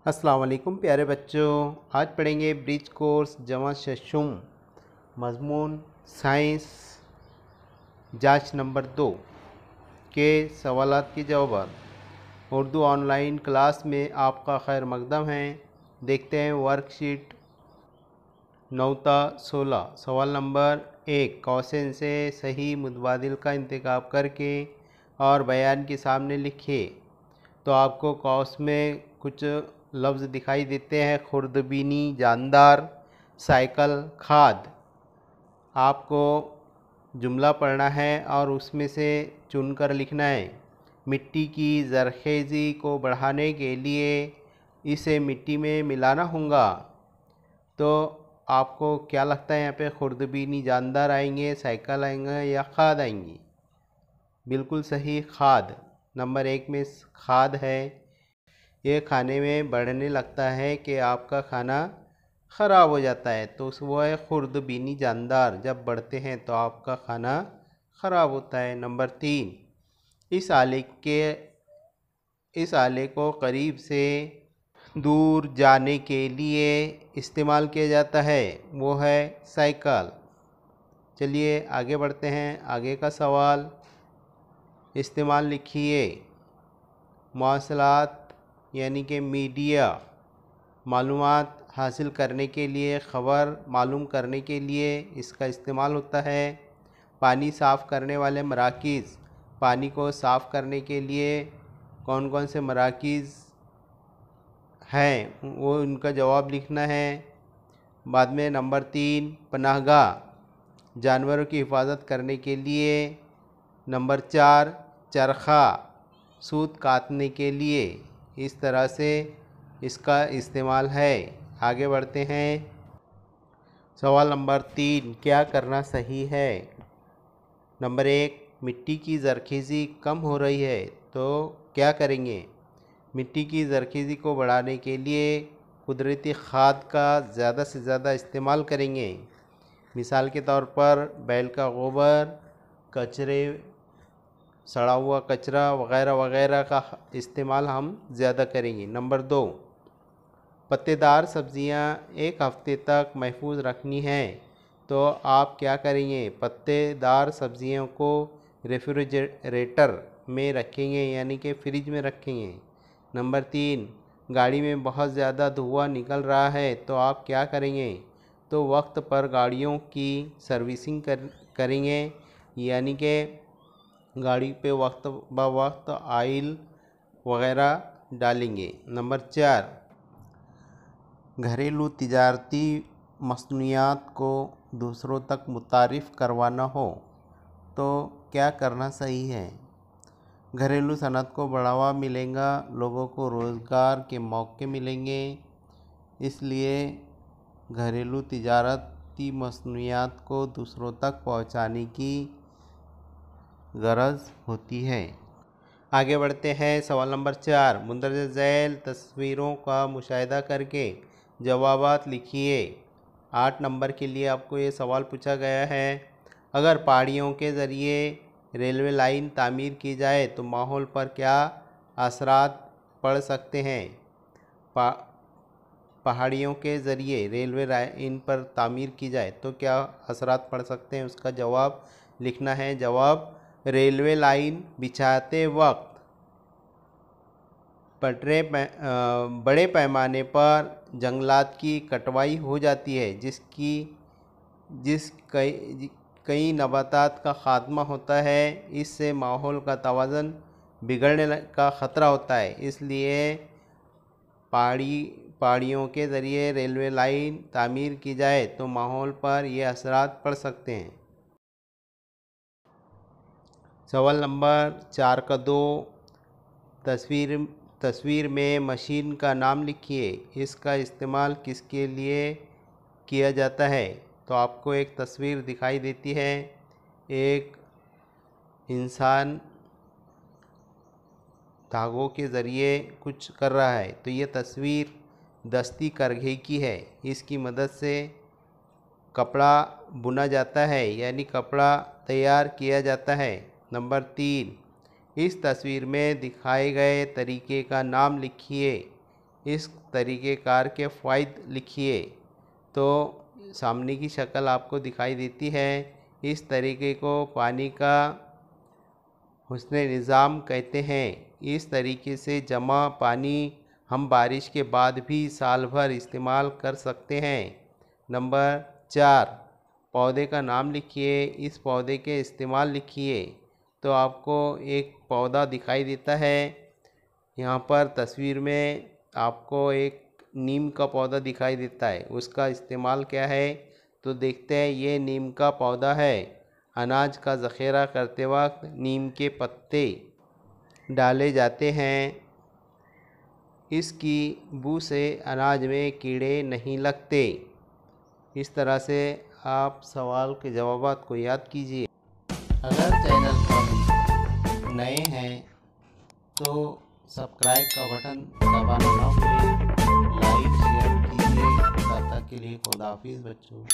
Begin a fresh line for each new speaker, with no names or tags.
अस्सलाम वालेकुम प्यारे बच्चों। आज पढ़ेंगे ब्रिज कोर्स जमा शशुम मज़मून साइंस जांच नंबर 2 के सवालात के जवाब। उर्दू ऑनलाइन क्लास में आपका खैर मकदम है। देखते हैं वर्कशीट 9-16। सवाल नंबर 1, क्वेश्चन से सही मुतबादिल का इंतखाब करके और बयान के सामने लिखिए। तो आपको कौस में कुछ लफ्ज़ दिखाई देते हैं। खुर्दबीनी, जानदार, साइकिल, खाद। आपको जुमला पढ़ना है और उसमें से चुनकर लिखना है। मिट्टी की ज़रख़ेज़ी को बढ़ाने के लिए इसे मिट्टी में मिलाना होगा। तो आपको क्या लगता है यहाँ पे खुर्दबीनी, जानदार आएंगे, साइकिल आएंगे या खाद आएंगी? बिल्कुल सही, खाद। नंबर 1 में खाद है। ये खाने में बढ़ने लगता है कि आपका खाना ख़राब हो जाता है, तो वो है खुर्दबीनी, जानदार। जब बढ़ते हैं तो आपका खाना ख़राब होता है। नंबर 3, इस आले को करीब से दूर जाने के लिए इस्तेमाल किया जाता है, वो है साइकिल। चलिए आगे बढ़ते हैं। आगे का सवाल इस्तेमाल लिखिए। मौसलात यानी कि मीडिया, मालूमात हासिल करने के लिए, ख़बर मालूम करने के लिए इसका इस्तेमाल होता है। पानी साफ़ करने वाले मराकीज़, पानी को साफ़ करने के लिए कौन कौन से मराकीज़ हैं वो उनका जवाब लिखना है। बाद में नंबर 3, पनाहगाह, जानवरों की हिफाजत करने के लिए। नंबर 4, चरखा, सूत काटने के लिए। इस तरह से इसका इस्तेमाल है। आगे बढ़ते हैं। सवाल नंबर 3, क्या करना सही है? नंबर 1, मिट्टी की ज़रख़ेज़ी कम हो रही है, तो क्या करेंगे? मिट्टी की ज़रख़ेज़ी को बढ़ाने के लिए कुदरती खाद का ज़्यादा से ज़्यादा इस्तेमाल करेंगे। मिसाल के तौर पर बैल का गोबर, कचरे, सड़ा हुआ कचरा वग़ैरह वग़ैरह का इस्तेमाल हम ज़्यादा करेंगे। नंबर 2, पत्तेदार सब्ज़ियां 1 हफ़्ते तक महफूज रखनी है, तो आप क्या करेंगे? पत्तेदार सब्ज़ियों को रेफ्रिजरेटर में रखेंगे, यानी कि फ्रिज में रखेंगे। नंबर 3, गाड़ी में बहुत ज़्यादा धुआं निकल रहा है, तो आप क्या करेंगे? तो वक्त पर गाड़ियों की सर्विसिंग करेंगे, यानी कि गाड़ी पे वक्त ब वक्त आयल वग़ैरह डालेंगे। नंबर 4, घरेलू तिजारती मसनूआत को दूसरों तक मुतारिफ़ करवाना हो, तो क्या करना सही है? घरेलू सनअत को बढ़ावा मिलेगा, लोगों को रोज़गार के मौके मिलेंगे, इसलिए घरेलू तिजारती मसनूआत को दूसरों तक पहुंचाने की गरज होती है। आगे बढ़ते हैं। सवाल नंबर 4, मुंदरजा झैल तस्वीरों का मुशाहिदा करके जवाबात लिखिए। 8 नंबर के लिए आपको ये सवाल पूछा गया है। अगर पहाड़ियों के ज़रिए रेलवे लाइन तामीर की जाए तो माहौल पर क्या असरात पड़ सकते हैं? पहाड़ियों के ज़रिए रेलवे लाइन पर तामीर की जाए तो क्या असरात पड़ सकते हैं, उसका जवाब लिखना है। जवाब, रेलवे लाइन बिछाते वक्त बड़े पैमाने पर जंगलात की कटवाई हो जाती है, जिस कई नबातात का ख़ात्मा होता है। इससे माहौल का तवाज़ुन बिगड़ने का ख़तरा होता है, इसलिए पहाड़ियों के ज़रिए रेलवे लाइन तामीर की जाए तो माहौल पर ये असरात पड़ सकते हैं। सवाल नंबर 4 का 2, तस्वीर में मशीन का नाम लिखिए। इसका इस्तेमाल किसके लिए किया जाता है? तो आपको एक तस्वीर दिखाई देती है, एक इंसान धागों के ज़रिए कुछ कर रहा है, तो ये तस्वीर दस्ती करघे की है। इसकी मदद से कपड़ा बुना जाता है, यानी कपड़ा तैयार किया जाता है। नंबर 3, इस तस्वीर में दिखाए गए तरीके का नाम लिखिए। इस तरीक़ेकार के फ़ायदे लिखिए। तो सामने की शक्ल आपको दिखाई देती है। इस तरीके को पानी का हुस्ने निज़ाम कहते हैं। इस तरीके से जमा पानी हम बारिश के बाद भी साल भर इस्तेमाल कर सकते हैं। नंबर 4, पौधे का नाम लिखिए, इस पौधे के इस्तेमाल लिखिए। तो आपको एक पौधा दिखाई देता है। यहाँ पर तस्वीर में आपको एक नीम का पौधा दिखाई देता है। उसका इस्तेमाल क्या है तो देखते हैं। ये नीम का पौधा है। अनाज का ज़ख़ीरा करते वक्त नीम के पत्ते डाले जाते हैं। इसकी बू से अनाज में कीड़े नहीं लगते। इस तरह से आप सवाल के जवाबात को याद कीजिए। अगर चैनल पर नए हैं तो सब्सक्राइब का बटन दबाना ना भूलें। लाइक शेयर कीजिए। तब तक के लिए खुदा हाफिज़ बच्चों।